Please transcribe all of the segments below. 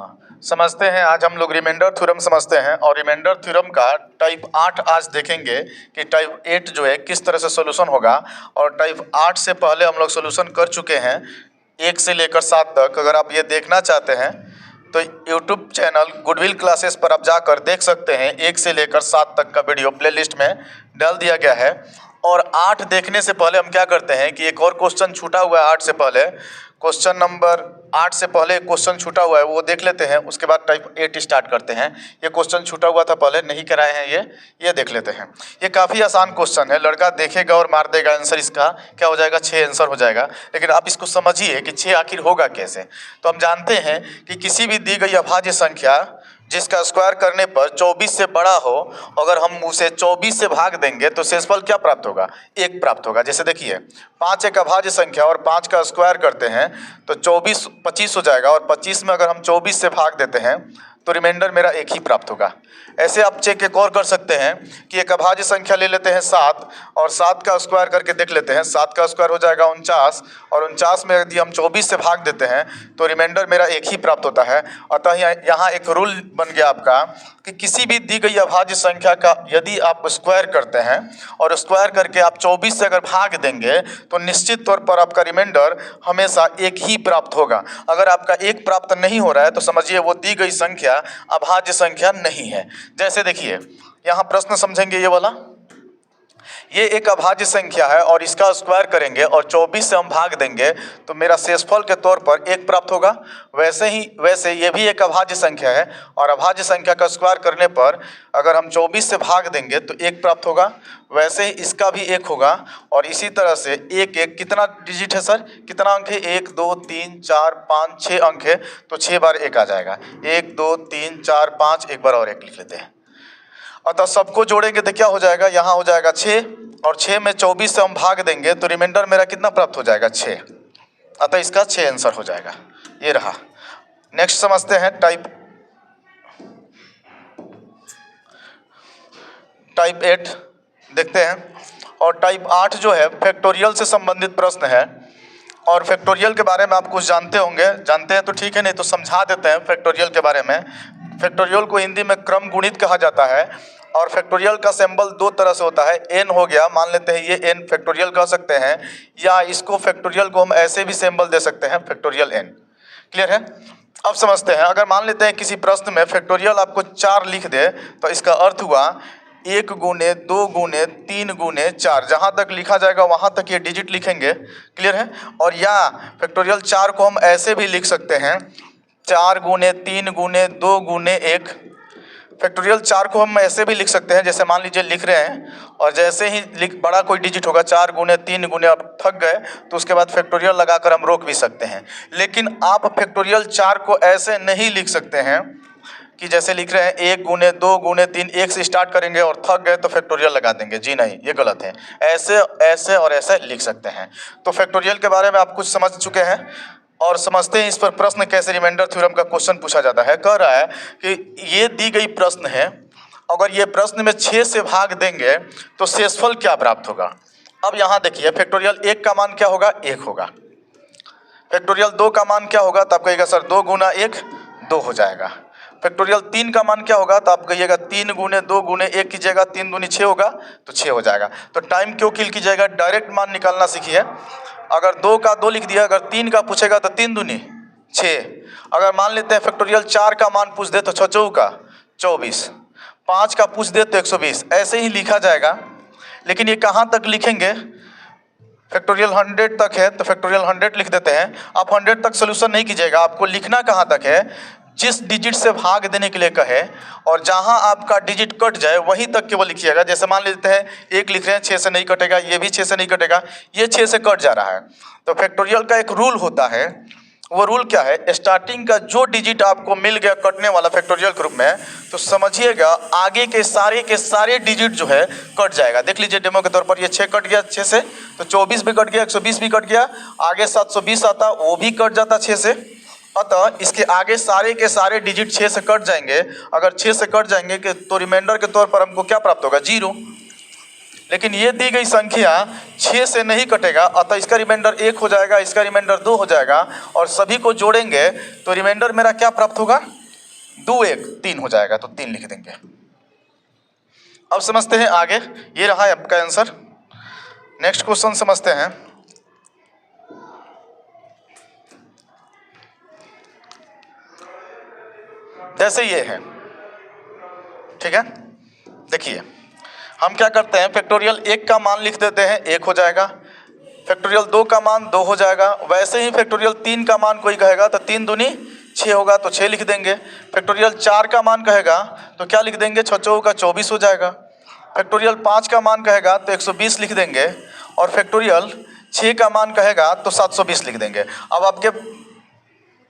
हाँ, समझते हैं। आज हम लोग रिमाइंडर थ्योरम समझते हैं और रिमाइंडर थ्योरम का टाइप 8 आज देखेंगे कि टाइप 8 जो है किस तरह से सॉल्यूशन होगा। और टाइप 8 से पहले हम लोग सॉल्यूशन कर चुके हैं 1 से लेकर 7 तक। अगर आप ये देखना चाहते हैं तो यूट्यूब चैनल गुडविल क्लासेस पर आप जाकर देख सकते हैं। 1 से लेकर 7 तक का वीडियो प्लेलिस्ट में डाल दिया गया है। और 8 देखने से पहले हम क्या करते हैं कि एक और क्वेश्चन छूटा हुआ है 8 से पहले। क्वेश्चन नंबर 8 से पहले एक क्वेश्चन छूटा हुआ है, वो देख लेते हैं। उसके बाद टाइप 8 स्टार्ट करते हैं। ये क्वेश्चन छूटा हुआ था, पहले नहीं कराए हैं, ये देख लेते हैं। ये काफ़ी आसान क्वेश्चन है, लड़का देखेगा और मार देगा आंसर। इसका क्या हो जाएगा, 6 आंसर हो जाएगा। लेकिन आप इसको समझिए कि 6 आखिर होगा कैसे। तो हम जानते हैं कि किसी भी दी गई अभाज्य संख्या जिसका स्क्वायर करने पर 24 से बड़ा हो, अगर हम उसे 24 से भाग देंगे तो शेषफल क्या प्राप्त होगा, 1 प्राप्त होगा। जैसे देखिए 5 एक अभाज्य संख्या और 5 का स्क्वायर करते हैं तो 24 25 हो जाएगा। और 25 में अगर हम 24 से भाग देते हैं तो रिमाइंडर मेरा 1 ही प्राप्त होगा। ऐसे आप चेक एक और कर सकते हैं कि एक अभाज्य संख्या ले लेते हैं 7 और 7 का स्क्वायर करके देख लेते हैं। 7 का स्क्वायर हो जाएगा 49 और 49 में यदि हम 24 से भाग देते हैं तो रिमाइंडर मेरा 1 ही प्राप्त होता है। अतः यहाँ एक रूल बन गया आपका कि किसी भी दी गई अभाज्य संख्या का यदि आप स्क्वायर करते हैं और स्क्वायर करके आप 24 से अगर भाग देंगे तो निश्चित तौर पर आपका रिमाइंडर हमेशा 1 ही प्राप्त होगा। अगर आपका 1 प्राप्त नहीं हो रहा है तो समझिए वो दी गई संख्या अभाज्य संख्या नहीं है। जैसे देखिए यहाँ प्रश्न समझेंगे, ये वाला, ये एक अभाज्य संख्या है और इसका स्क्वायर करेंगे और 24 से हम भाग देंगे तो मेरा शेषफल के तौर पर 1 प्राप्त होगा। वैसे ये भी एक अभाज्य संख्या है और अभाज्य संख्या का स्क्वायर करने पर अगर हम 24 से भाग देंगे तो 1 प्राप्त होगा। वैसे ही इसका भी 1 होगा। और इसी तरह से 1 1 कितना डिजिट है सर, कितना अंक है, 1 2 3 4 5 6 अंक है तो 6 बार 1 आ जाएगा। 1 2 3 4 5, एक बार और 1 लिख लेते हैं। अतः सबको जोड़ेंगे तो क्या हो जाएगा, यहाँ हो जाएगा 6 और 6 में 24 से हम भाग देंगे तो रिमाइंडर मेरा कितना प्राप्त हो जाएगा, 6। अतः इसका 6 आंसर हो जाएगा। ये रहा। नेक्स्ट समझते हैं टाइप 8 देखते हैं। और टाइप 8 जो है फैक्टोरियल से संबंधित प्रश्न है। और फैक्टोरियल के बारे में आप कुछ जानते होंगे, जानते हैं तो ठीक है, नहीं तो समझा देते हैं फैक्टोरियल के बारे में। फैक्टोरियल को हिंदी में क्रम गुणित कहा जाता है। और फैक्टोरियल का सिंबल 2 तरह से होता है। एन हो गया, मान लेते हैं ये एन फैक्टोरियल कह सकते हैं, या इसको फैक्टोरियल को हम ऐसे भी सिंबल दे सकते हैं, फैक्टोरियल एन। क्लियर है। अब समझते हैं, अगर मान लेते हैं किसी प्रश्न में फैक्टोरियल आपको 4 लिख दे तो इसका अर्थ हुआ 1 गुने 2 गुने 3 गुने 4, जहाँ तक लिखा जाएगा वहाँ तक ये डिजिट लिखेंगे। क्लियर है। और या फैक्टोरियल 4 को हम ऐसे भी लिख सकते हैं, 4 गुने 3 गुने 2 गुने 1। फैक्टोरियल 4 को हम ऐसे भी लिख सकते हैं, जैसे मान लीजिए लिख रहे हैं और जैसे ही बड़ा कोई डिजिट होगा 4 गुने 3 गुने, अब थक गए तो उसके बाद फैक्टोरियल लगाकर हम रोक भी सकते हैं। लेकिन आप फैक्टोरियल 4 को ऐसे नहीं लिख सकते हैं कि जैसे लिख रहे हैं 1 गुने 2 गुने 3, 1 से स्टार्ट करेंगे और थक गए तो फैक्टोरियल लगा देंगे। जी नहीं, ये गलत है। ऐसे ऐसे और ऐसे लिख सकते हैं। तो फैक्टोरियल के बारे में आप कुछ समझ चुके हैं और समझते हैं इस पर प्रश्न कैसे रिमाइंडर थ्योरम का क्वेश्चन पूछा जाता है। कह रहा है कि ये दी गई प्रश्न है, अगर ये प्रश्न में 6 से भाग देंगे तो शेषफल क्या प्राप्त होगा। अब यहाँ देखिए फैक्टोरियल 1 का मान क्या होगा, 1 होगा। फैक्टोरियल 2 का मान क्या होगा, तो आप कहिएगा सर 2 गुना 1 2 हो जाएगा। फैक्टोरियल 3 का मान क्या होगा, तो आप कहिएगा 3 गुने 2 गुने 1 कीजिएगा, 3 दूनी 6 होगा तो 6 हो जाएगा। तो टाइम क्यों किल कीजिएगा, डायरेक्ट मान निकालना सीखिए। अगर 2 का 2 लिख दिया, अगर 3 का पूछेगा तो 3 दूनी 6। अगर मान लेते हैं फैक्टोरियल 4 का मान पूछ दे तो 6 चौका 24, 5 का पूछ दे तो 120, ऐसे ही लिखा जाएगा। लेकिन ये कहाँ तक लिखेंगे, फैक्टोरियल 100 तक है तो फैक्टोरियल 100 लिख देते हैं। आप 100 तक सोल्यूशन नहीं कीजिएगा, आपको लिखना कहाँ तक है, जिस डिजिट से भाग देने के लिए कहे और जहां आपका डिजिट कट जाए वहीं तक केवल लिखिएगा। जैसे मान लेते हैं 1 लिख रहे हैं, 6 से नहीं कटेगा, ये भी 6 से नहीं कटेगा, ये 6 से कट जा रहा है। तो फैक्टोरियल का एक रूल होता है, वो रूल क्या है, स्टार्टिंग का जो डिजिट आपको मिल गया कटने वाला फैक्टोरियल ग्रुप में, तो समझिएगा आगे के सारे डिजिट जो है कट जाएगा। देख लीजिए डेमो के तौर पर, ये 6 कट गया 6 से, तो 24 भी कट गया, 120 भी कट गया, आगे 720 आता वो भी कट जाता 6 से। अतः इसके आगे सारे के सारे डिजिट 6 से कट जाएंगे। अगर 6 से कट जाएंगे तो रिमाइंडर के तौर पर हमको क्या प्राप्त होगा, 0। लेकिन ये दी गई संख्या 6 से नहीं कटेगा, अतः इसका रिमाइंडर 1 हो जाएगा, इसका रिमाइंडर 2 हो जाएगा और सभी को जोड़ेंगे तो रिमाइंडर मेरा क्या प्राप्त होगा, 2 1 3 हो जाएगा, तो 3 लिख देंगे। अब समझते हैं आगे, ये रहा है आपका आंसर। नेक्स्ट क्वेश्चन समझते हैं। जैसे ये है, ठीक है, देखिए हम क्या करते हैं, फैक्टोरियल 1 का मान लिख देते हैं, 1 हो जाएगा। फैक्टोरियल 2 का मान 2 हो जाएगा। वैसे ही फैक्टोरियल 3 का मान कोई कहेगा तो 3 दूनी 6 होगा, तो 6 लिख देंगे। फैक्टोरियल 4 का मान कहेगा तो क्या लिख देंगे, 6 चौका का 24 हो जाएगा। फैक्टोरियल 5 का मान कहेगा तो 120 लिख देंगे और फैक्टोरियल 6 का मान कहेगा तो 720 लिख देंगे। अब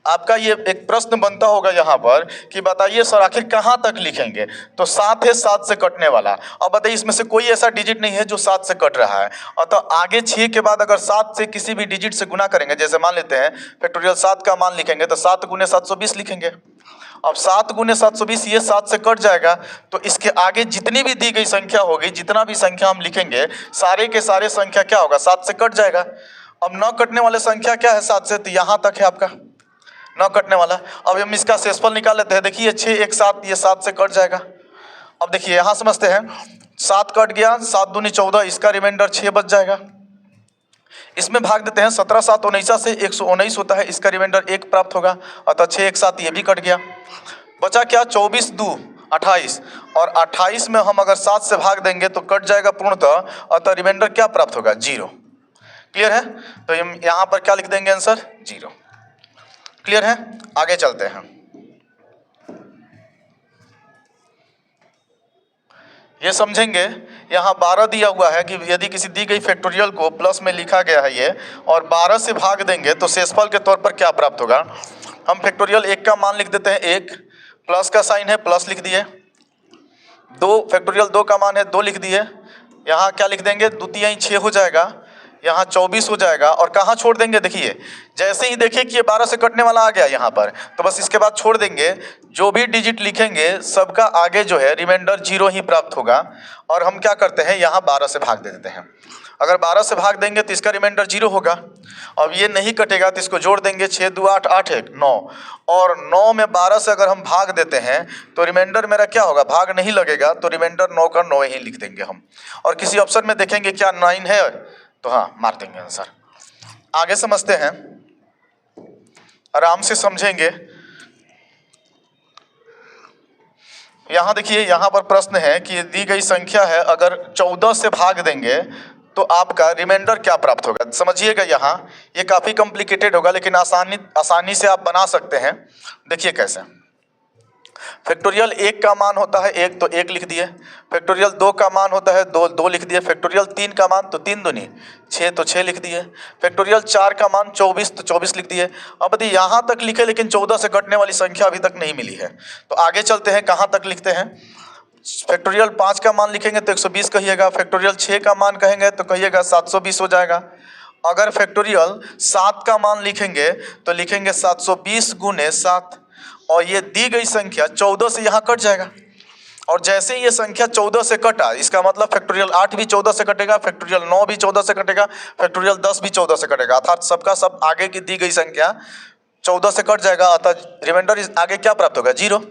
आपका ये एक प्रश्न बनता होगा यहाँ पर कि बताइए सर आखिर कहाँ तक लिखेंगे, तो 7 है 7 से कटने वाला। अब बताइए इसमें से कोई ऐसा डिजिट नहीं है जो 7 से कट रहा है, और तो आगे 6 के बाद अगर 7 से किसी भी डिजिट से गुना करेंगे, जैसे मान लेते हैं फैक्टोरियल 7 का मान लिखेंगे तो 7 गुने 720 लिखेंगे। अब 7 गुने 720 ये 7 से कट जाएगा, तो इसके आगे जितनी भी दी गई संख्या होगी, जितना भी संख्या हम लिखेंगे, सारे के सारे संख्या क्या होगा, 7 से कट जाएगा। अब न कटने वाले संख्या क्या है 7 से, तो यहाँ तक है आपका न कटने वाला। अब हम इसका शेषफल निकाल लेते हैं, देखिए 6 1 7, ये 7 से कट जाएगा। अब देखिए यहाँ समझते हैं, 7 कट गया, 7 दूनी 14, इसका रिमाइंडर 6 बच जाएगा। इसमें भाग देते हैं, 17 7 19 से 119 होता है, इसका रिमाइंडर 1 प्राप्त होगा, अतः 6 1 7 ये भी कट गया। बचा क्या, 24 2 28, और 28 में हम अगर 7 से भाग देंगे तो कट जाएगा पूर्णतः, अतः रिमाइंडर क्या प्राप्त होगा, 0। क्लियर है, तो हम यहाँ पर क्या लिख देंगे, आंसर 0। क्लियर है, आगे चलते हैं। ये समझेंगे, यहाँ 12 दिया हुआ है कि यदि किसी दी गई फैक्टोरियल को प्लस में लिखा गया है ये, और 12 से भाग देंगे तो शेषफल के तौर पर क्या प्राप्त होगा। हम फैक्टोरियल 1 का मान लिख देते हैं 1, प्लस का साइन है प्लस लिख दिए। 2 फैक्टोरियल 2 का मान है 2 लिख दिए। यहाँ क्या लिख देंगे, 2 3 6 हो जाएगा, यहाँ 24 हो जाएगा, और कहाँ छोड़ देंगे, देखिए जैसे ही देखिए कि ये 12 से कटने वाला आ गया यहाँ पर, तो बस इसके बाद छोड़ देंगे। जो भी डिजिट लिखेंगे सबका आगे जो है रिमाइंडर 0 ही प्राप्त होगा, और हम क्या करते हैं, यहाँ 12 से भाग दे देते हैं। अगर 12 से भाग देंगे तो इसका रिमाइंडर 0 होगा। अब ये नहीं कटेगा तो इसको जोड़ देंगे, 6 2 8 8 1 9, और 9 में 12 से अगर हम भाग देते हैं तो रिमाइंडर मेरा क्या होगा, भाग नहीं लगेगा, तो रिमाइंडर 9 का 9 ही लिख देंगे हम। और किसी ऑप्शन में देखेंगे क्या 9 है, तो हाँ मार देंगे आंसर। आगे समझते हैं, आराम से समझेंगे। यहाँ देखिए, यहाँ पर प्रश्न है कि दी गई संख्या है, अगर 14 से भाग देंगे तो आपका रिमाइंडर क्या प्राप्त होगा। समझिएगा, यहाँ ये काफ़ी कॉम्प्लिकेटेड होगा, लेकिन आसानी से आप बना सकते हैं। देखिए कैसे, फैक्टोरियल 1 का मान होता है 1, तो 1 लिख दिए। फैक्टोरियल 2 का मान होता है 2, 2 लिख दिए। फैक्टोरियल 3 का मान तो 3 दूनी 6, तो 6 लिख दिए। फैक्टोरियल 4 का मान 24, तो 24 लिख दिए। अब यदि यहाँ तक लिखे, लेकिन 14 से कटने वाली संख्या अभी तक नहीं मिली है, तो आगे चलते हैं, कहाँ तक लिखते हैं। फैक्टोरियल 5 का मान लिखेंगे तो 120 कहिएगा। फैक्टोरियल 6 का मान कहेंगे तो कहिएगा 720 हो जाएगा। अगर फैक्टोरियल 7 का मान लिखेंगे तो लिखेंगे 720 गुने 7, और ये दी गई संख्या 14 से यहाँ कट जाएगा। और जैसे ही ये संख्या 14 से कटा, इसका मतलब फैक्टोरियल 8 भी 14 से कटेगा, फैक्टोरियल 9 भी 14 से कटेगा, फैक्टोरियल 10 भी 14 से कटेगा, अर्थात सबका सब आगे की दी गई संख्या 14 से कट जाएगा, अर्थात रिमाइंडर आगे क्या प्राप्त होगा, 0।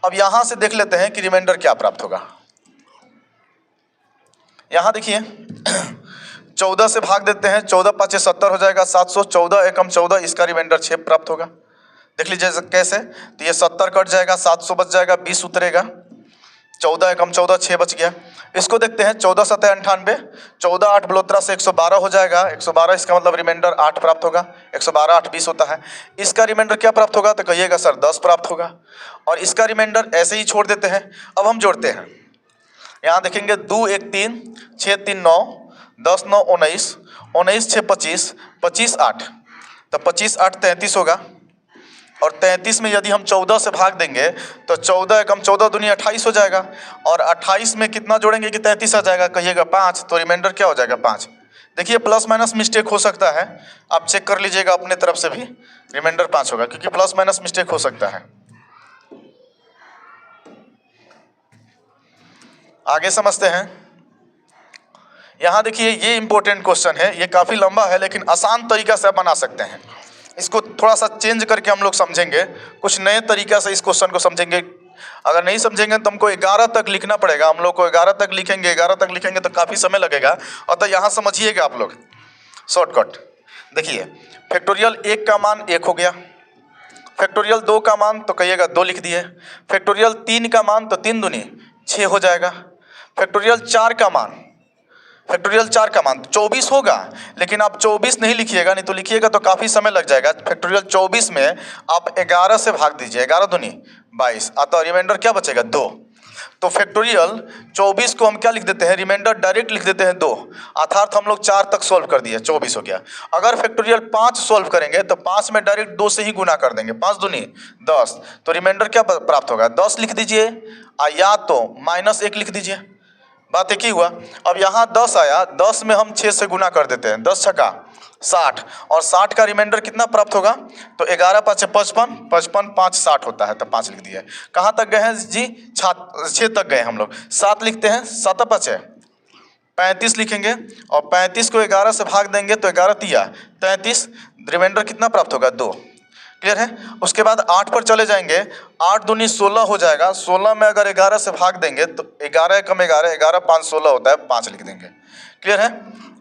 अब यहाँ से देख लेते हैं कि रिमाइंडर क्या प्राप्त होगा। यहाँ देखिए 14 से भाग देते हैं, 14 5 70 हो जाएगा 700, 14 एकम 14, इसका रिमाइंडर 6 प्राप्त होगा। देख लीजिए कैसे, तो ये 70 कट जाएगा, 700 बच जाएगा, 20 उतरेगा, 14 एकम 14 6 बच गया। इसको देखते हैं, 14 7 98, 14 8 बलोत्रा से 112 हो जाएगा, 112, इसका मतलब रिमाइंडर 8 प्राप्त होगा। 112 8 20 होता है, इसका रिमाइंडर क्या प्राप्त होगा, तो कहिएगा सर 10 प्राप्त होगा, और इसका रिमाइंडर ऐसे ही छोड़ देते हैं। अब हम जोड़ते हैं, यहाँ देखेंगे 2 1 3 6 3 9 10 9 19 19 6 25 25 8, तो 25 8 33 होगा। और 33 में यदि हम 14 से भाग देंगे तो 14 एकम 14 दूनी 28 हो जाएगा, और 28 में कितना जोड़ेंगे कि 33 आ जाएगा, कहिएगा 5, तो रिमाइंडर क्या हो जाएगा 5। देखिए प्लस माइनस मिस्टेक हो सकता है, आप चेक कर लीजिएगा अपने तरफ से भी, रिमाइंडर 5 होगा, क्योंकि प्लस माइनस मिस्टेक हो सकता है। आगे समझते हैं, यहाँ देखिए ये इंपॉर्टेंट क्वेश्चन है, ये काफ़ी लंबा है लेकिन आसान तरीका से आप बना सकते हैं। इसको थोड़ा सा चेंज करके हम लोग समझेंगे, कुछ नए तरीका से इस क्वेश्चन को समझेंगे। अगर नहीं समझेंगे तो हमको 11 तक लिखना पड़ेगा, हम लोग को 11 तक लिखेंगे, 11 तक लिखेंगे तो काफ़ी समय लगेगा। और तो यहाँ समझिएगा आप लोग शॉर्टकट। देखिए फैक्टोरियल 1 का मान 1 हो गया, फैक्टोरियल 2 का मान तो कहिएगा 2 लिख दिए, फैक्टोरियल 3 का मान तो 3 दूनी 6 हो जाएगा, फैक्टोरियल 4 का मान, फैक्टोरियल 4 का मान 24 होगा, लेकिन आप 24 नहीं लिखिएगा, नहीं तो लिखिएगा तो काफ़ी समय लग जाएगा। फैक्टोरियल 24 में आप 11 से भाग दीजिए, 11 दूनी 22, अतः रिमाइंडर क्या बचेगा 2। तो फैक्टोरियल 24 को हम क्या लिख देते हैं, रिमाइंडर डायरेक्ट लिख देते हैं 2, अर्थात हम लोग 4 तक सॉल्व कर दिए, 24 हो गया। अगर फैक्टोरियल 5 सॉल्व करेंगे तो 5 में डायरेक्ट 2 से ही गुना कर देंगे, 5 दूनी 10, तो रिमाइंडर क्या प्राप्त होगा 10 लिख दीजिए, या तो -1 लिख दीजिए, बात एक ही हुआ। अब यहाँ 10 आया, 10 में हम 6 से गुना कर देते हैं, 10 छक्का 60, और 60 का रिमाइंडर कितना प्राप्त होगा, तो 11 5 55, 55 5 60 होता है, तो 5 लिख दिया। कहाँ तक गए हैं जी, 6 तक गए हम लोग, 7 लिखते हैं, 7 5 35 लिखेंगे, और 35 को 11 से भाग देंगे तो 11 तिया 33, रिमाइंडर कितना प्राप्त होगा 2। क्लियर है। उसके बाद 8 पर चले जाएंगे, 8 दूनी 16 हो जाएगा, 16 में अगर 11 से भाग देंगे तो 11 कम 11, 11 5 16 होता है, 5 लिख देंगे। क्लियर है।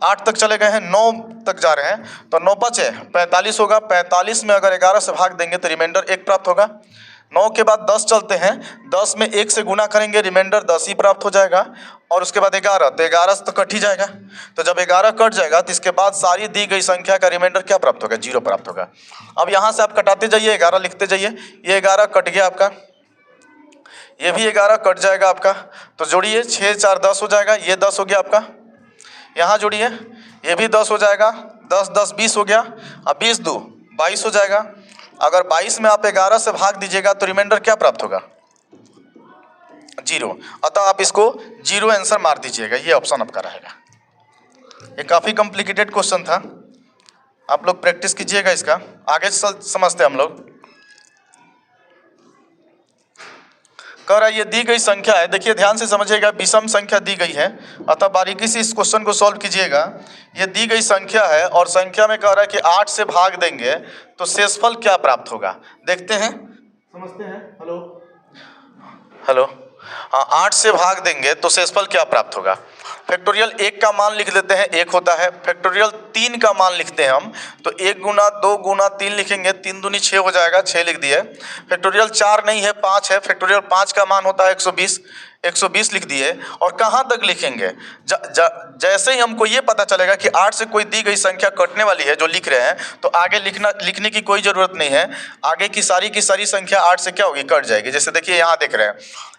8 तक चले गए हैं, 9 तक जा रहे हैं, तो 9 5 45 होगा, 45 में अगर 11 से भाग देंगे तो रिमाइंडर 1 प्राप्त होगा। 9 के बाद 10 चलते हैं, 10 में 1 से गुना करेंगे, रिमाइंडर 10 ही प्राप्त हो जाएगा। और उसके बाद 11, तो 11 से तो कट ही जाएगा, तो जब 11 कट जाएगा तो इसके बाद सारी दी गई संख्या का रिमाइंडर क्या प्राप्त होगा, 0 प्राप्त होगा। अब यहाँ से आप कटाते जाइए, 11 लिखते जाइए, ये 11 कट गया आपका, ये भी 11 कट जाएगा आपका, तो जोड़िए 6 4 10 हो जाएगा, ये 10 हो गया आपका, यहाँ जोड़िए ये भी 10 हो जाएगा, 10 10 20 हो गया, अब 20 2 22 हो जाएगा। अगर 22 में आप 11 से भाग दीजिएगा तो रिमाइंडर क्या प्राप्त होगा, 0, अतः आप इसको 0 आंसर मार दीजिएगा, ये ऑप्शन आपका रहेगा। ये काफ़ी कॉम्प्लिकेटेड क्वेश्चन था, आप लोग प्रैक्टिस कीजिएगा इसका, आगे समझते हैं हम लोग। कह रहा है ये दी गई संख्या है, देखिए ध्यान से समझिएगा, विषम संख्या दी गई है, अतः बारीकी से इस क्वेश्चन को सॉल्व कीजिएगा। ये दी गई संख्या है और संख्या में कह रहा है कि 8 से भाग देंगे तो शेषफल क्या प्राप्त होगा, देखते हैं, समझते हैं। हेलो हेलो, हाँ 8 से भाग देंगे तो शेषफल क्या प्राप्त होगा। फैक्टोरियल 1 का मान लिख लेते हैं, 1 होता है। फैक्टोरियल 3 का मान लिखते हैं हम, तो 1 गुना 2 गुना 3 लिखेंगे, 3 दूनी 6 हो जाएगा, 6 लिख दिए। फैक्टोरियल 4 नहीं है, 5 है, फैक्टोरियल 5 का मान होता है 120, 120 लिख दिए। और कहाँ तक लिखेंगे, जैसे ही हमको ये पता चलेगा कि 8 से कोई दी गई संख्या कटने वाली है जो लिख रहे हैं, तो आगे लिखने की कोई ज़रूरत नहीं है, आगे की सारी संख्या 8 से क्या होगी, कट जाएगी। जैसे देखिए यहाँ देख रहे हैं,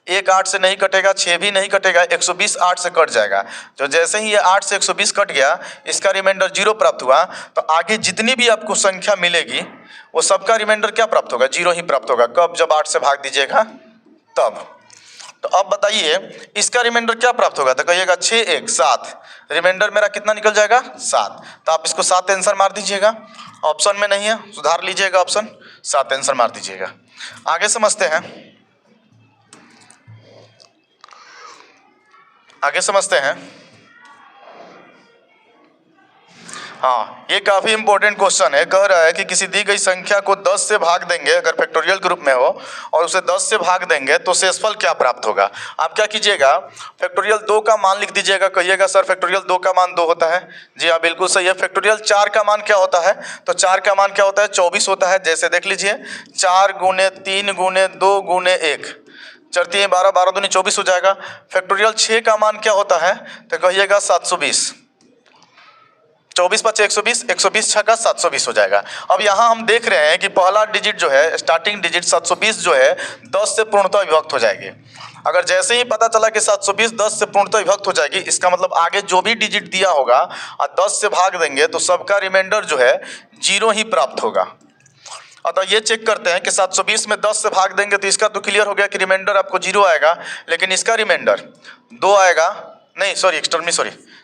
1 8 से नहीं कटेगा, 6 भी नहीं कटेगा, 120 8 से कट जाएगा। तो जैसे ही ये 8 से 120 कट गया, इसका रिमाइंडर 0 प्राप्त हुआ, तो आगे जितनी भी आपको संख्या मिलेगी वो सबका रिमाइंडर क्या प्राप्त होगा, 0 ही प्राप्त होगा। कब, जब 8 से भाग दीजिएगा तब। तो अब बताइए इसका रिमाइंडर क्या प्राप्त होगा, तो कहिएगा 6 1 7, रिमाइंडर मेरा कितना निकल जाएगा 7, तो आप इसको 7 आंसर मार दीजिएगा, ऑप्शन में नहीं है, सुधार लीजिएगा, ऑप्शन 7 आंसर मार दीजिएगा। आगे समझते हैं, आगे समझते हैं। हाँ, ये काफ़ी इंपॉर्टेंट क्वेश्चन है। कह रहा है कि किसी दी गई संख्या को 10 से भाग देंगे, अगर फैक्टोरियल के रूप में हो, और उसे 10 से भाग देंगे तो शेषफल क्या प्राप्त होगा। आप क्या कीजिएगा, फैक्टोरियल 2 का मान लिख दीजिएगा, कहिएगा सर फैक्टोरियल 2 का मान 2 होता है। जी हाँ, बिल्कुल सही है। फैक्टोरियल 4 का मान क्या होता है, तो 4 का मान क्या होता है, 24 होता है। जैसे देख लीजिए, 4 गुने 3 गुने 2 गुने 1, 4 3 12, 12 दूनी 24 हो जाएगा। फैक्टोरियल 6 का मान क्या होता है, तो कहिएगा 720, 24 5 120, 120 6 का 720 हो जाएगा। अब यहाँ हम देख रहे हैं कि पहला डिजिट जो है, स्टार्टिंग डिजिट 720 जो है 10 से पूर्णतः विभक्त हो जाएगी। अगर जैसे ही पता चला कि 720 10 से पूर्णतः विभक्त हो जाएगी, इसका मतलब आगे जो भी डिजिट दिया होगा और 10 से भाग देंगे तो सबका रिमाइंडर जो है 0 ही प्राप्त होगा। अतः ये चेक करते हैं कि 720 में 10 से भाग देंगे तो इसका तो क्लियर हो गया कि रिमाइंडर आपको 0 आएगा, लेकिन इसका रिमाइंडर 2 आएगा, नहीं सॉरी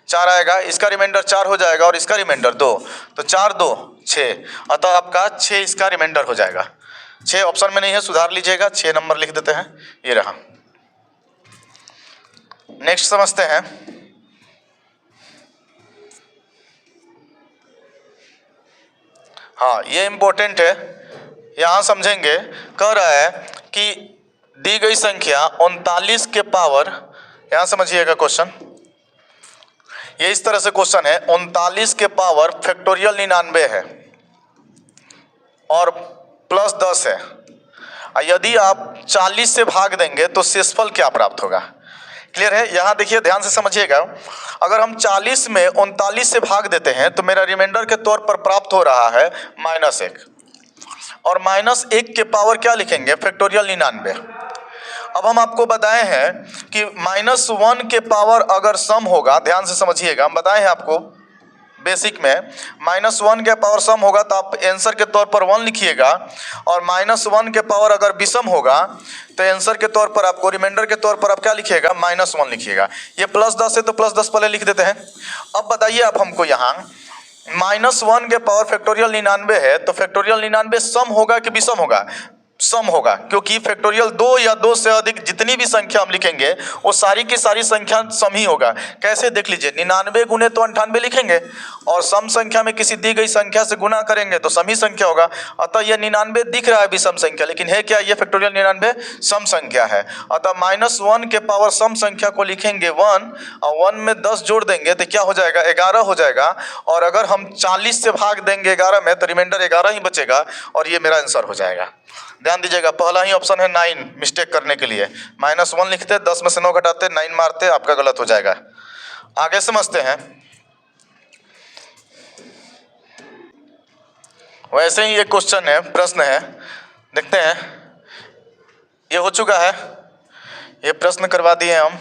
4 आएगा, इसका रिमाइंडर 4 हो जाएगा और इसका रिमाइंडर 2, तो 4 2 6, अतः आपका 6 इसका रिमाइंडर हो जाएगा। 6 ऑप्शन में नहीं है, सुधार लीजिएगा, 6 नंबर लिख देते हैं, ये रहा। नेक्स्ट समझते हैं, हाँ ये इम्पोर्टेंट है, यहाँ समझेंगे। कह रहा है कि दी गई संख्या 39 के पावर, यहाँ समझिएगा क्वेश्चन, ये इस तरह से क्वेश्चन है, 39 के पावर फैक्टोरियल 99 है और प्लस 10 है। यदि आप 40 से भाग देंगे तो शेषफल क्या प्राप्त होगा। क्लियर है। यहाँ देखिए ध्यान से समझिएगा, अगर हम 40 में 39 से भाग देते हैं तो मेरा रिमाइंडर के तौर पर प्राप्त हो रहा है -1, और -1 के पावर क्या लिखेंगे, फैक्टोरियल 99। अब हम आपको बताए हैं कि -1 के पावर अगर सम होगा, ध्यान से समझिएगा, हम बताए हैं आपको बेसिक में, -1 के पावर सम होगा तो आप आंसर के तौर पर 1 लिखिएगा, और -1 के पावर अगर विषम होगा तो आंसर के तौर पर आपको, रिमाइंडर के तौर पर आप क्या लिखिएगा, -1 लिखिएगा। ये +10 है तो +10 पहले लिख देते हैं। अब बताइए आप हमको, यहाँ -1 के पावर फैक्टोरियल 99 है तो फैक्टोरियल 99 सम होगा कि विषम होगा, सम होगा, क्योंकि फैक्टोरियल 2 या 2 से अधिक जितनी भी संख्या हम लिखेंगे वो सारी की सारी संख्या सम ही होगा। कैसे देख लीजिए, 99 गुने तो 98 लिखेंगे और सम संख्या में किसी दी गई संख्या से गुना करेंगे तो सम ही संख्या होगा। अतः यह 99 दिख रहा है विषम संख्या, लेकिन है क्या, ये फैक्टोरियल 99 सम संख्या है। अतः -1 के पावर सम संख्या को लिखेंगे 1, और 1 में 10 जोड़ देंगे तो क्या हो जाएगा, 11 हो जाएगा। और अगर हम 40 से भाग देंगे 11 में तो रिमाइंडर 11 ही बचेगा, और ये मेरा आंसर हो जाएगा। ध्यान दीजिएगा, पहला ही ऑप्शन है 9, मिस्टेक करने के लिए -1 लिखते, 10 में से 9 घटाते, 9 मारते, आपका गलत हो जाएगा। आगे समझते हैं। वैसे ही एक क्वेश्चन है, प्रश्न है, देखते हैं। ये हो चुका है, ये प्रश्न करवा दिए हम।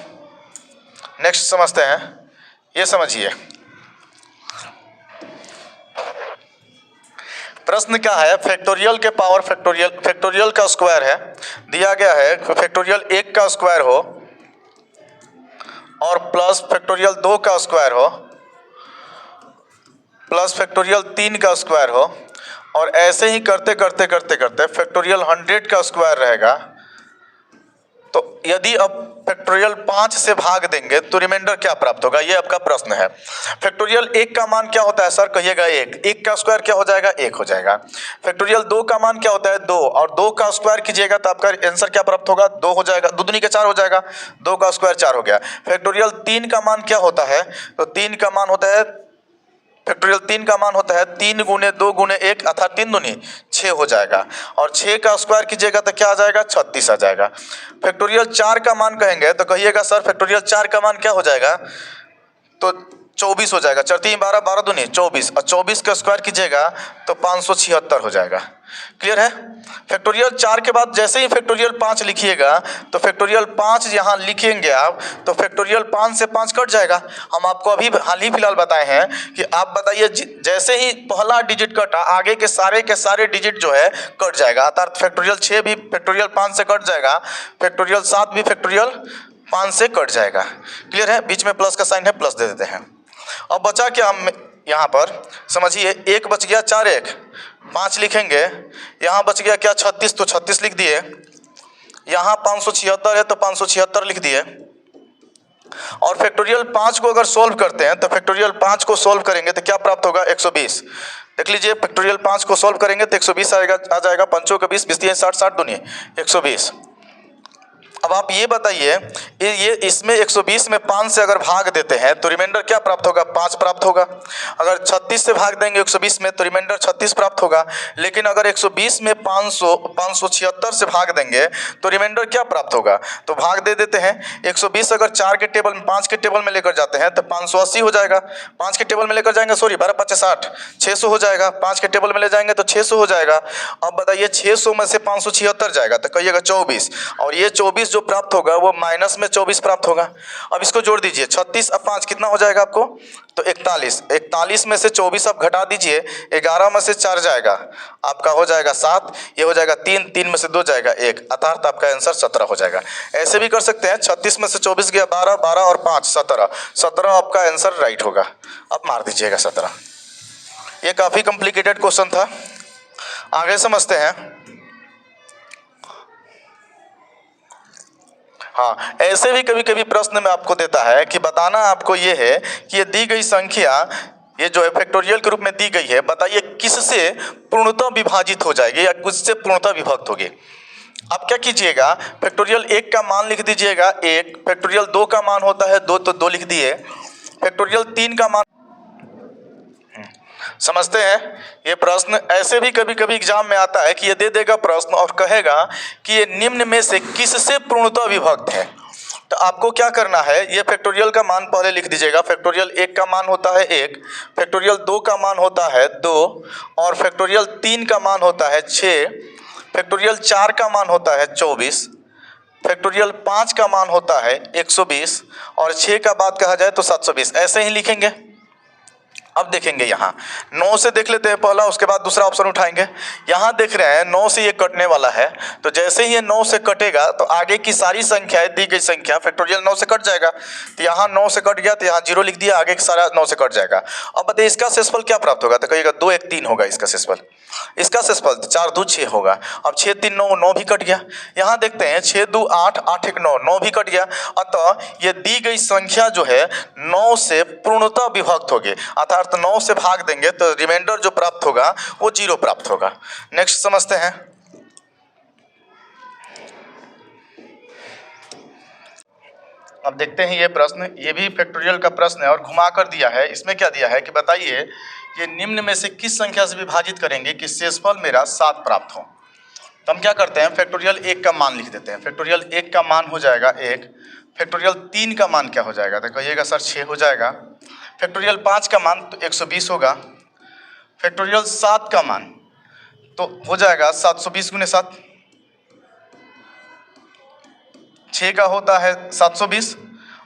नेक्स्ट समझते हैं। ये समझिए, प्रश्न क्या है, फैक्टोरियल के पावर फैक्टोरियल का स्क्वायर है, दिया गया है फैक्टोरियल 1 का स्क्वायर हो और प्लस फैक्टोरियल 2 का स्क्वायर हो प्लस फैक्टोरियल 3 का स्क्वायर हो, और ऐसे ही करते करते करते करते फैक्टोरियल 100 का स्क्वायर रहेगा। तो यदि अब फैक्टोरियल 5 से भाग देंगे तो रिमाइंडर क्या प्राप्त होगा, ये आपका प्रश्न है। फैक्टोरियल 1 का मान क्या होता है सर, कहिएगा 1 का स्क्वायर क्या हो जाएगा, 1 हो जाएगा। फैक्टोरियल 2 का मान क्या होता है, 2, और 2 का स्क्वायर कीजिएगा तो आपका आंसर क्या प्राप्त होगा, 2 हो जाएगा, 2 दूनी के 4 हो जाएगा, 2 का स्क्वायर 4 हो गया। फैक्टोरियल 3 का मान क्या होता है, तो 3 का मान होता है, फैक्टोरियल 3 का मान होता है 3 गुने 2 गुने 1 अर्थात 3 दूनी 6 हो जाएगा, और 6 का स्क्वायर कीजिएगा तो क्या आ जाएगा, 36 आ जाएगा। फैक्टोरियल 4 का मान कहेंगे तो कहिएगा सर फैक्टोरियल 4 का मान क्या हो जाएगा, तो 24 हो जाएगा, 4 3 12 12 दूनी 24, और 24 का स्क्वायर कीजिएगा तो 576 हो जाएगा। क्लियर है। फैक्टोरियल 4 के बाद जैसे ही फैक्टोरियल 5 लिखिएगा तो फैक्टोरियल 5 यहाँ लिखेंगे आप तो फैक्टोरियल 5 से 5 कट जाएगा। हम आपको अभी हाल ही फिलहाल बताए हैं कि आप बताइए जैसे ही पहला डिजिट कटा आगे के सारे डिजिट जो है कट जाएगा, अर्थात फैक्टोरियल 6 भी फैक्टोरियल 5 से कट जाएगा, फैक्टोरियल 7 भी फैक्टोरियल 5 से कट जाएगा। क्लियर है। बीच में प्लस का साइन है, प्लस दे देते हैं। अब बचा क्या, हम यहाँ पर समझिए 1 बच गया, 4 1 5 लिखेंगे, यहाँ बच गया क्या 36 तो 36 लिख दिए, यहाँ 576 है तो 576 लिख दिए। और फैक्टोरियल 5 को अगर सोल्व करते हैं तो फैक्टोरियल 5 को सोल्व करेंगे तो क्या प्राप्त होगा, 120। देख लीजिए फैक्टोरियल 5 को सोल्व करेंगे तो 120 आएगा, आ जाएगा, 5 का 20 20 60 60 दूनी 120। अब आप ये बताइए, ये इसमें 120 में 5 से अगर भाग देते हैं तो रिमाइंडर क्या प्राप्त होगा, 5 प्राप्त होगा। अगर 36 से भाग देंगे 120 में तो रिमाइंडर 36 प्राप्त होगा। लेकिन अगर 120 में 576 से भाग देंगे तो रिमाइंडर क्या प्राप्त होगा, तो भाग दे देते हैं। 120 अगर 4 के टेबल में 5 के टेबल में लेकर जाते हैं तो 580 हो जाएगा, 5 के टेबल में लेकर जाएंगे, सॉरी 12 5 60 600 हो जाएगा, 5 के टेबल में ले जाएंगे तो 600 हो जाएगा। अब बताइए 600 में से 576 जाएगा तो कहिएगा 24, और ये 24 जो प्राप्त होगा वो माइनस में 24 प्राप्त होगा। अब इसको जोड़ दीजिए, 36 अब 5 कितना हो जाएगा आपको, तो 41, 41 में से 24 अब घटा दीजिए, 11 में से 4 जाएगा, आपका हो जाएगा 7, ये हो जाएगा 3, 3 में से 2 जाएगा 1, अर्थात आपका आंसर 17 हो जाएगा। ऐसे भी कर सकते हैं, 36 में से 24 गया 12, 12 और 5 17, 17 आपका आंसर राइट होगा। अब मार दीजिएगा 17। ये काफ़ी कॉम्प्लिकेटेड क्वेश्चन था, आगे समझते हैं। हाँ, ऐसे भी कभी कभी प्रश्न में आपको देता है कि बताना आपको ये है कि ये दी गई संख्या, ये जो है फैक्टोरियल के रूप में दी गई है, बताइए किस किससे पूर्णतः विभाजित हो जाएगी या किससे पूर्णतः विभक्त होगी। अब क्या कीजिएगा, फैक्टोरियल 1 का मान लिख दीजिएगा 1, फैक्टोरियल 2 का मान होता है 2 तो 2 लिख दिए, फैक्टोरियल 3 का मान। समझते हैं ये प्रश्न ऐसे भी कभी कभी एग्जाम में आता है कि ये दे देगा प्रश्न और कहेगा कि ये निम्न में से किससे पूर्णतः विभक्त है। तो आपको क्या करना है, ये फैक्टोरियल का मान पहले लिख दीजिएगा। फैक्टोरियल 1 का मान होता है 1, फैक्टोरियल 2 का मान होता है 2 और फैक्टोरियल 3 का मान होता है 6, फैक्टोरियल 4 का मान होता है 24, फैक्टोरियल 5 का मान होता है 120 और 6 का बात कहा जाए तो 720। ऐसे ही लिखेंगे। अब देखेंगे यहाँ 9 से देख लेते हैं पहला, उसके बाद दूसरा ऑप्शन उठाएंगे। यहाँ देख रहे हैं 9 से ये कटने वाला है, तो जैसे ही ये 9 से कटेगा तो आगे की सारी संख्याएं दी गई संख्या फैक्टोरियल 9 से कट जाएगा। तो यहाँ 9 से कट गया तो यहाँ 0 लिख दिया, आगे का सारा 9 से कट जाएगा। अब बताइए इसका शेषफल क्या प्राप्त होगा, तो कहिएगा 2 1 3 होगा इसका शेषफल। इसका शेषफल 4 2 6 होगा। अब 6 3 9, 9 भी कट गया। यहाँ देखते हैं 6 2 8, 8 1 9, 9 भी कट गया। अतः ये दी गई संख्या जो है 9 से पूर्णतः विभक्त होगी, अर्थात 9 से भाग देंगे तो रिमाइंडर जो प्राप्त होगा वो 0 प्राप्त होगा। नेक्स्ट समझते हैं। अब देखते हैं ये प्रश्न, ये भी फैक्टोरियल का प्रश्न है और घुमा कर दिया है। इसमें क्या दिया है कि बताइए ये निम्न में से किस संख्या से विभाजित करेंगे कि शेषफल मेरा 7 प्राप्त हो। तो हम क्या करते हैं, फैक्टोरियल 1 का मान लिख देते हैं। फैक्टोरियल 1 का मान हो जाएगा 1, फैक्टोरियल 3 का मान क्या हो जाएगा, तो कहिएगा सर 6 हो जाएगा, फैक्टोरियल 5 का मान तो 120 होगा, फैक्टोरियल 7 का मान तो हो जाएगा 720 गुने 7, 6 का होता है 720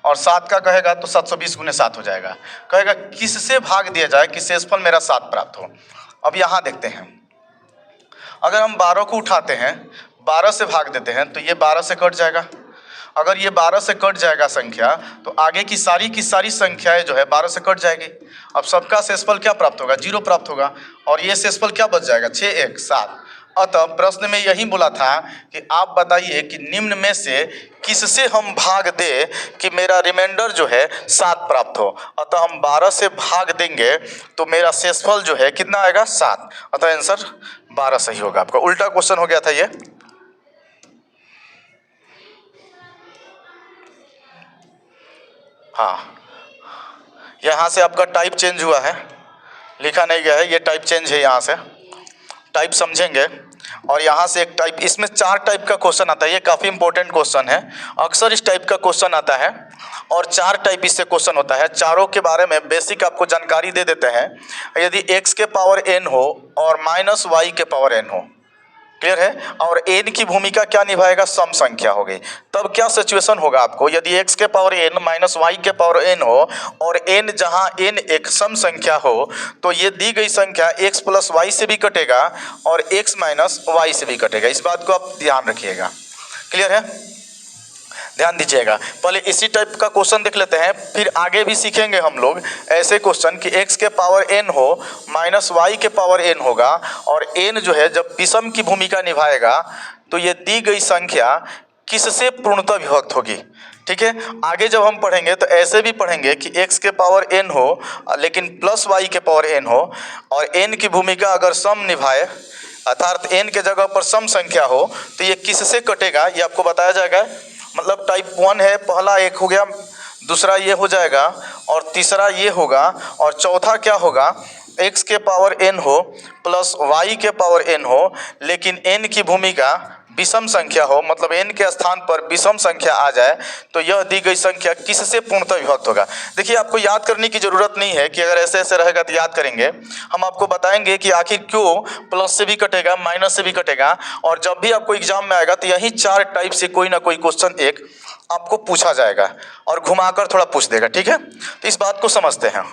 और 7 का कहेगा तो 720 गुने 7 हो जाएगा। कहेगा किससे भाग दिया जाए कि शेषफल मेरा 7 प्राप्त हो। अब यहाँ देखते हैं, अगर हम 12 को उठाते हैं 12 से भाग देते हैं तो ये 12 से कट जाएगा। अगर ये 12 से कट जाएगा संख्या तो आगे की सारी संख्याएं जो है 12 से कट जाएगी। अब सबका शेषफल क्या प्राप्त होगा, 0 प्राप्त होगा और ये शेषफल क्या बच जाएगा 6 1 7। अतः प्रश्न में यही बोला था कि आप बताइए कि निम्न में से किससे हम भाग दे कि मेरा रिमाइंडर जो है 7 प्राप्त हो। अतः हम 12 से भाग देंगे तो मेरा शेषफल जो है कितना आएगा 7। अतः आंसर 12 सही होगा। आपका उल्टा क्वेश्चन हो गया था ये। हाँ, यहाँ से आपका टाइप चेंज हुआ है, लिखा नहीं गया है, ये टाइप चेंज है। यहाँ से टाइप समझेंगे और यहाँ से एक टाइप, इसमें 4 टाइप का क्वेश्चन आता है। ये काफ़ी इंपॉर्टेंट क्वेश्चन है, अक्सर इस टाइप का क्वेश्चन आता है और 4 टाइप इससे क्वेश्चन होता है। चारों के बारे में बेसिक आपको जानकारी दे देते हैं। यदि x के पावर n हो और माइनस वाई के पावर n हो, क्लियर है, और n की भूमिका क्या निभाएगा, सम संख्या होगी, तब क्या सिचुएशन होगा आपको। यदि x के पावर n माइनस वाई के पावर n हो और n जहां n एक सम संख्या हो तो ये दी गई संख्या x प्लस वाई से भी कटेगा और x माइनस वाई से भी कटेगा। इस बात को आप ध्यान रखिएगा, क्लियर है, ध्यान दीजिएगा। पहले इसी टाइप का क्वेश्चन देख लेते हैं, फिर आगे भी सीखेंगे हम लोग ऐसे क्वेश्चन कि x के पावर n हो माइनस वाई के पावर n होगा और n जो है जब विषम की भूमिका निभाएगा तो ये दी गई संख्या किससे पूर्णतः विभक्त होगी। ठीक है, आगे जब हम पढ़ेंगे तो ऐसे भी पढ़ेंगे कि x के पावर n हो लेकिन प्लस y के पावर n हो और n की भूमिका अगर सम निभाए अर्थात n के जगह पर सम संख्या हो तो ये किससे कटेगा, ये आपको बताया जाएगा। मतलब टाइप 1 है, पहला 1 हो गया, दूसरा ये हो जाएगा और तीसरा ये होगा और चौथा क्या होगा, x के पावर n हो प्लस y के पावर n हो लेकिन n की भूमिका विषम संख्या हो, मतलब n के स्थान पर विषम संख्या आ जाए तो यह दी गई संख्या किससे पूर्णतः विभक्त होगा। देखिए आपको याद करने की जरूरत नहीं है कि अगर ऐसे ऐसे रहेगा तो याद करेंगे। हम आपको बताएंगे कि आखिर क्यों प्लस से भी कटेगा माइनस से भी कटेगा और जब भी आपको एग्जाम में आएगा तो यही 4 टाइप से कोई ना कोई क्वेश्चन एक आपको पूछा जाएगा और घुमाकर थोड़ा पूछ देगा। ठीक है, तो इस बात को समझते हैं।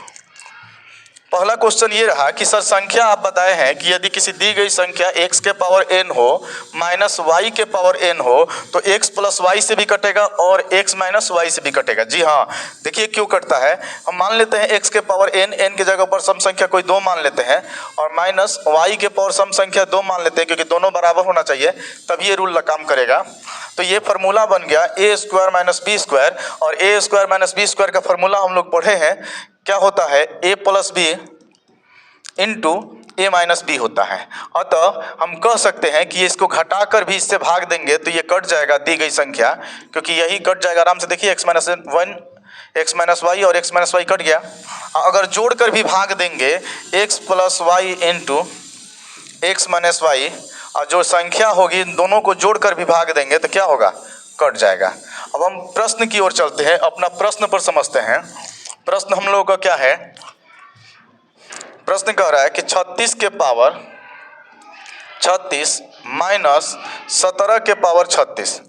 पहला क्वेश्चन ये रहा कि सर संख्या आप बताए हैं कि यदि किसी दी गई संख्या x के पावर n हो माइनस वाई के पावर n हो तो x प्लस वाई से भी कटेगा और x माइनस वाई से भी कटेगा। जी हाँ, देखिए क्यों कटता है। हम मान लेते हैं x के पावर n, n के जगह पर सम संख्या कोई 2 मान लेते हैं और माइनस y के पावर सम संख्या 2 मान लेते हैं क्योंकि दोनों बराबर होना चाहिए, तब ये रूल काम करेगा। तो ये फार्मूला बन गया a square minus B square और a square minus B square का फार्मूला हम लोग पढ़े हैं, क्या होता है a plus B into a minus B होता है। अतः हम कह सकते हैं कि इसको घटाकर भी इससे भाग देंगे तो ये कट जाएगा दी गई संख्या, क्योंकि यही कट जाएगा। आराम से देखिए x minus one X minus Y और x माइनस वाई कट गया। अगर जोड़कर भी भाग देंगे x plus Y into X minus Y, और जो संख्या होगी इन दोनों को जोड़कर भी भाग देंगे तो क्या होगा, कट जाएगा। अब हम प्रश्न की ओर चलते हैं, अपना प्रश्न पर समझते हैं। प्रश्न हम लोगों का क्या है, प्रश्न कह रहा है कि 36 के पावर 36 माइनस 17 के पावर 36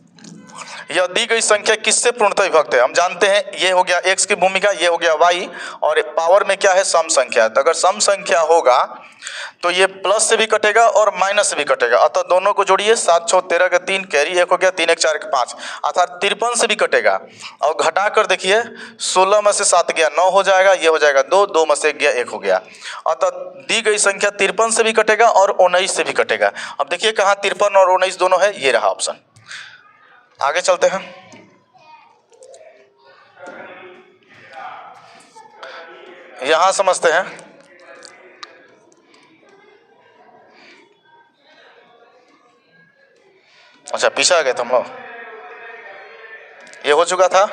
यह दी गई संख्या किससे पूर्णतः विभक्त है। हम जानते हैं ये हो गया x की भूमिका, ये हो गया y, और पावर में क्या है, सम संख्या। तो अगर सम संख्या होगा तो ये प्लस से भी कटेगा और माइनस से भी कटेगा। अतः दोनों को जोड़िए, 7 6 13 का 3, कैरी 1 हो गया, 3 1 4 का 5, अर्थात 53 से भी कटेगा। और घटा कर देखिए 16 में से 7 गया 9 हो जाएगा, ये हो जाएगा 2, 2 में से 1 गया 1 हो गया। अतः दी गई संख्या 53 से भी कटेगा और 19 से भी कटेगा। अब देखिए कहाँ 53 और 19 दोनों है, ये रहा ऑप्शन। आगे चलते हैं। यहां समझते हैं। अच्छा पीछे आ गए थे हम लोग, ये हो चुका था।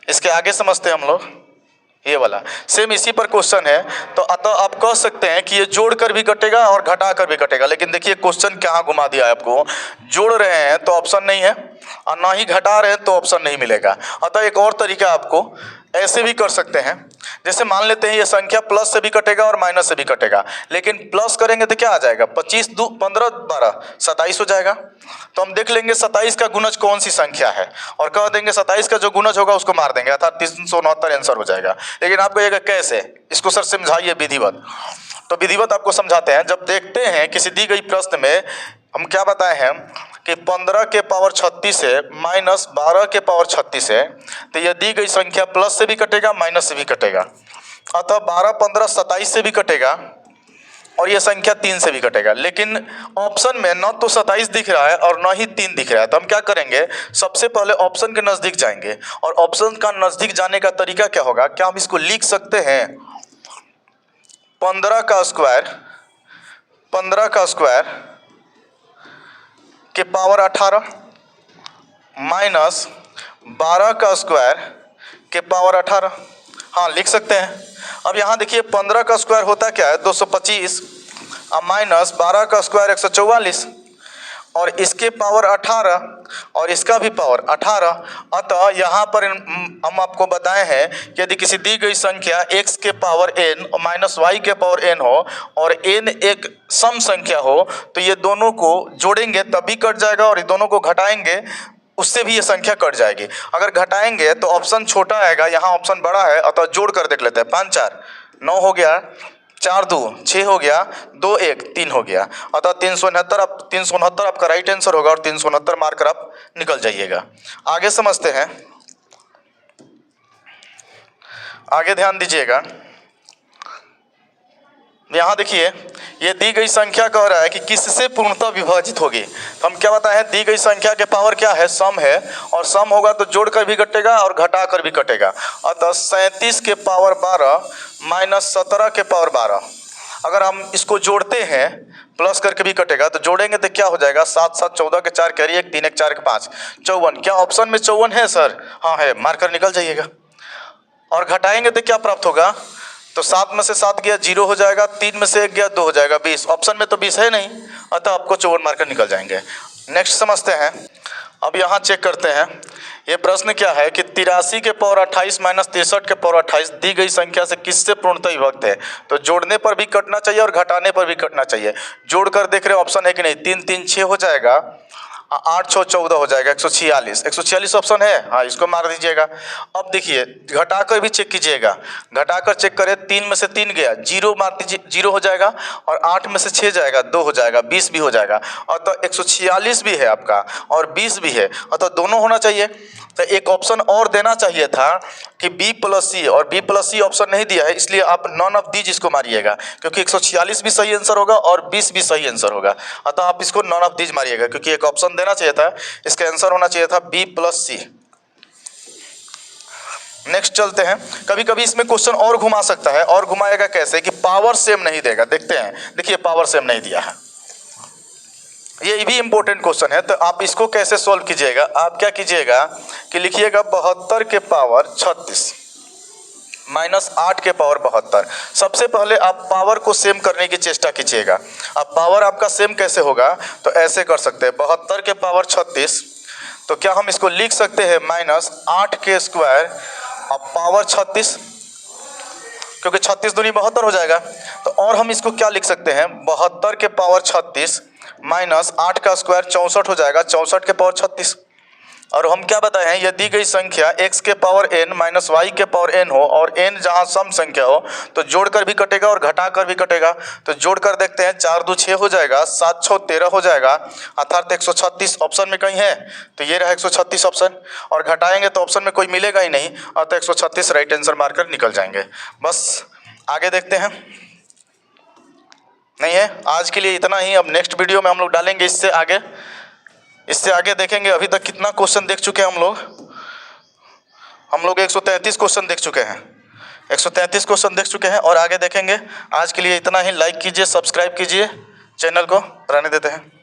इसके आगे समझते हैं हम लोग, ये वाला सेम इसी पर क्वेश्चन है। तो अतः आप कह सकते हैं कि ये जोड़ कर भी कटेगा और घटा कर भी कटेगा। लेकिन देखिए क्वेश्चन कहाँ घुमा दिया है आपको, जोड़ रहे हैं तो ऑप्शन नहीं है और ना ही घटा रहे हैं तो ऑप्शन नहीं मिलेगा। अतः एक और तरीका आपको ऐसे भी कर सकते हैं, जैसे मान लेते हैं ये संख्या प्लस से भी कटेगा और माइनस से भी कटेगा, लेकिन प्लस करेंगे तो क्या आ जाएगा, 25 2 15 12 27 हो जाएगा। तो हम देख लेंगे 27 का गुणज कौन सी संख्या है और कह देंगे 27 का जो गुणज होगा उसको मार देंगे, अर्थात 369 आंसर हो जाएगा। लेकिन आपको ये कैसे, इसको सर समझाइए विधिवत। तो विधिवत आपको समझाते हैं। जब देखते हैं किसी दी गई प्रश्न में हम क्या बताए हैं कि 15 के पावर 36 है माइनस 12 के पावर 36 है, तो यह दी गई संख्या प्लस से भी कटेगा माइनस से भी कटेगा। अतः 12 15 27 से भी कटेगा और यह संख्या 3 से भी कटेगा। लेकिन ऑप्शन में न तो 27 दिख रहा है और न ही 3 दिख रहा है। तो हम क्या करेंगे, सबसे पहले ऑप्शन के नज़दीक जाएंगे। और ऑप्शन का नज़दीक जाने का तरीका क्या होगा, क्या हम इसको लिख सकते हैं 15 का स्क्वायर के पावर 18 माइनस 12 का स्क्वायर के पावर 18। हाँ लिख सकते हैं। अब यहाँ देखिए 15 का स्क्वायर होता क्या है 225 और माइनस 12 का स्क्वायर 144 और इसके पावर 18 और इसका भी पावर 18। अतः यहाँ पर हम आपको बताए हैं कि यदि किसी दी गई संख्या x के पावर n और माइनस y के पावर n हो और n एक सम संख्या हो तो ये दोनों को जोड़ेंगे तभी कट जाएगा और ये दोनों को घटाएंगे उससे भी ये संख्या कट जाएगी। अगर घटाएंगे तो ऑप्शन छोटा आएगा, यहाँ ऑप्शन बड़ा है। अतः जोड़ कर देख लेते हैं, 5 4 9 हो गया, 4 2 6 हो गया, 2 1 3 हो गया। अतः 369 अब 369 आपका राइट आंसर होगा और 369 मार्कर आप निकल जाइएगा। आगे समझते हैं, आगे ध्यान दीजिएगा। यहाँ देखिए ये दी गई संख्या कह रहा है कि किससे पूर्णतः विभाजित होगी। तो हम क्या बताए हैं, दी गई संख्या के पावर क्या है, सम है, और सम होगा तो जोड़ कर भी कटेगा और घटा कर भी कटेगा। अतः 37 के पावर 12 माइनस 17 के पावर 12। अगर हम इसको जोड़ते हैं प्लस करके भी कटेगा तो जोड़ेंगे तो क्या हो जाएगा, 7 7 14 के 4 कैरी 1 3 1 4 के 5 54। क्या ऑप्शन में 54 है सर? हाँ है, मार्कर निकल जाइएगा। और घटाएंगे तो क्या प्राप्त होगा, तो 7 में से 7 गया 0 हो जाएगा, 3 में से 1 गया 2 हो जाएगा 20। ऑप्शन में तो 20 है नहीं, अतः आपको 54 मार्कर निकल जाएंगे। नेक्स्ट समझते हैं। अब यहाँ चेक करते हैं ये प्रश्न क्या है कि 83 के पावर 28 माइनस 63 के पावर 28 दी गई संख्या से किससे पूर्णतः विभक्त है। तो जोड़ने पर भी कटना चाहिए और घटाने पर भी कटना चाहिए। जोड़ कर देख रहे ऑप्शन है कि नहीं, 3 3 6 हो जाएगा, 8 6 14 हो जाएगा, 146 146 ऑप्शन है, हाँ इसको मार दीजिएगा। अब देखिए घटाकर भी चेक कीजिएगा, घटाकर चेक करें, 3 में से 3 गया 0 मार दीजिए 0 हो जाएगा, और 8 में से 6 जाएगा 2 हो जाएगा, 20 भी हो जाएगा। अतः 146 भी है आपका और 20 भी है, अतः दोनों होना चाहिए। तो एक ऑप्शन और देना चाहिए था कि B प्लस C, और B प्लस C ऑप्शन नहीं दिया है, इसलिए आप नॉन ऑफ दीज इसको मारिएगा, क्योंकि 146 भी सही आंसर होगा और 20 भी सही आंसर होगा। अतः आप इसको नॉन ऑफ दीज मारिएगा, क्योंकि एक ऑप्शन देना चाहिए था, इसका आंसर होना चाहिए था B प्लस C। नेक्स्ट चलते हैं। कभी कभी इसमें क्वेश्चन और घुमा सकता है, और घुमाएगा कैसे कि पावर सेम नहीं देगा। देखते हैं, देखिए पावर सेम नहीं दिया है, ये भी इंपॉर्टेंट क्वेश्चन है। तो आप इसको कैसे सॉल्व कीजिएगा, आप क्या कीजिएगा कि लिखिएगा 72 के पावर 36 माइनस 8 के पावर 72। सबसे पहले आप पावर को सेम करने की चेष्टा कीजिएगा। अब पावर आपका सेम कैसे होगा, तो ऐसे कर सकते हैं 72 के पावर 36, तो क्या हम इसको लिख सकते हैं माइनस 8 के स्क्वायर अब पावर 36, क्योंकि 36 दूनी 72 हो जाएगा। तो और हम इसको क्या लिख सकते हैं, 72 के पावर 36 माइनस 8 का स्क्वायर 64 हो जाएगा, 64 के पावर 36। और हम क्या बताए हैं, यदि कोई संख्या x के पावर n माइनस वाई के पावर n हो और n जहां सम संख्या हो तो जोड़कर भी कटेगा और घटाकर भी कटेगा। तो जोड़कर देखते हैं, 4 2 6 हो जाएगा, 7 6 13 हो जाएगा, अर्थात 136 ऑप्शन में कहीं है, तो ये रहा 136 ऑप्शन। और घटाएंगे तो ऑप्शन में कोई मिलेगा ही नहीं, अतः 136 राइट आंसर मारकर निकल जाएंगे। बस आगे देखते हैं, नहीं है आज के लिए इतना ही। अब नेक्स्ट वीडियो में हम लोग डालेंगे इससे आगे देखेंगे। अभी तक कितना क्वेश्चन देख चुके हैं हम लोग 133 क्वेश्चन देख चुके हैं, 133 क्वेश्चन देख चुके हैं और आगे देखेंगे। आज के लिए इतना ही। लाइक कीजिए, सब्सक्राइब कीजिए, चैनल को रहने देते हैं।